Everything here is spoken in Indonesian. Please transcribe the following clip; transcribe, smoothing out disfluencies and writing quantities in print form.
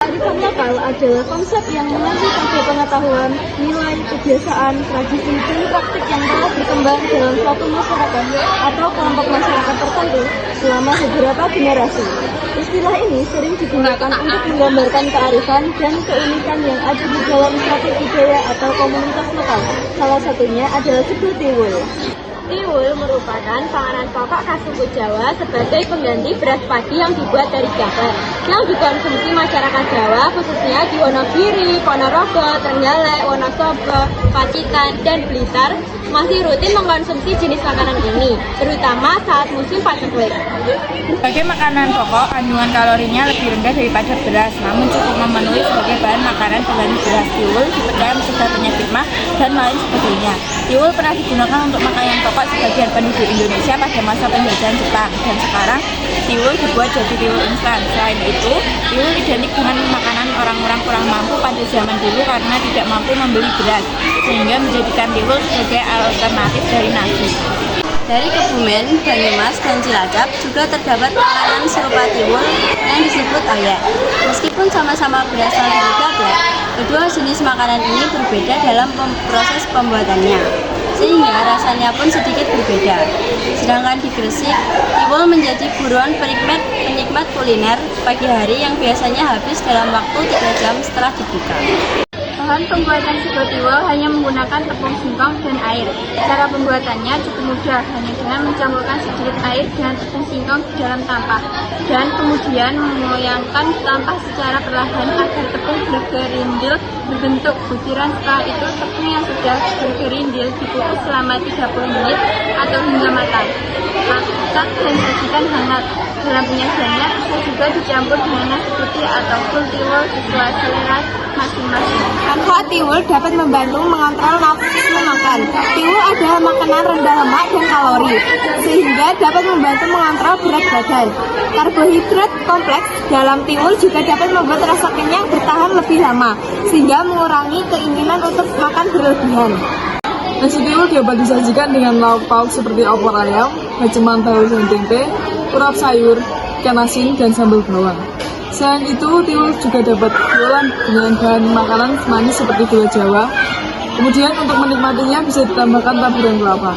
Kearifan lokal adalah konsep yang mengacu pada pengetahuan, nilai, kebiasaan, tradisi, dan praktik yang telah berkembang dalam suatu masyarakat atau kelompok masyarakat tertentu selama beberapa generasi. Istilah ini sering digunakan untuk menggambarkan kearifan dan keunikan yang ada di dalam suatu budaya atau komunitas lokal. Salah satunya adalah suku Tiwul. Tiwul merupakan panganan pokok khas suku Jawa sebagai pengganti beras padi yang dibuat dari gabah, yang dikonsumsi masyarakat Jawa khususnya di Wonogiri, Ponorogo, Trenggalek, Wonosobo, Pacitan, dan Blitar masih rutin mengkonsumsi jenis makanan ini, terutama saat musim paceklik. Sebagai makanan pokok, kandungan kalorinya lebih rendah daripada beras, namun cukup memenuhi sebagai bahan makanan pengganti beras. Tiwul dipercaya mencegah penyakit mah dan lain sebagainya. Tiwul pernah digunakan untuk makanan pokok sebagian penduduk Indonesia pada masa penjajahan Jepang, dan sekarang tiwul dibuat jadi tiwul instan. Selain itu, tiwul identik dengan makanan orang-orang kurang mampu pada zaman dulu karena tidak mampu membeli beras, sehingga menjadikan tiwul sebagai alternatif dari nasi. Dari Kebumen, Banyumas, dan Cilacap juga terdapat makanan serupa tiwul yang disebut oyek. Meskipun sama-sama berasal dari gabah, kedua jenis makanan ini berbeda dalam proses pembuatannya, sehingga rasanya pun sedikit berbeda. Sedangkan di Gresik, tiwul menjadi buruan penikmat kuliner pagi hari yang biasanya habis dalam waktu 3 jam setelah dibuka. Bahan pembuatan sego tiwul hanya menggunakan tepung singkong dan air. Cara pembuatannya cukup mudah, hanya dengan mencampurkan sedikit air dengan tepung singkong di dalam tampah, dan kemudian mengoyangkan tampah secara perlahan agar tepung bergerindil berbentuk butiran. Setelah itu, tepung yang sudah bergerindil dikukus selama 30 menit atau hingga matang. Masak dan sajikan hangat. Dalam penyajiannya bisa juga dicampur dengan nasi putih atau full tiwul sesuai selera masing-masing. Manfaat tiwul dapat membantu mengontrol nafsu makan. Tiwul adalah makanan rendah lemak dan kalori, sehingga dapat membantu mengontrol berat badan. Karbohidrat kompleks dalam tiwul juga dapat membuat rasa kenyang bertahan lebih lama, sehingga mengurangi keinginan untuk makan berlebihan. Nasi tiwul dapat disajikan dengan lauk pauk seperti opor ayam, baceman tahu dan tempe, urap sayur, ikan asin, dan sambal bawang. Selain itu, tiwul juga dapat diolah dengan bahan makanan manis seperti gula Jawa. Kemudian untuk menikmatinya bisa ditambahkan taburan kelapa.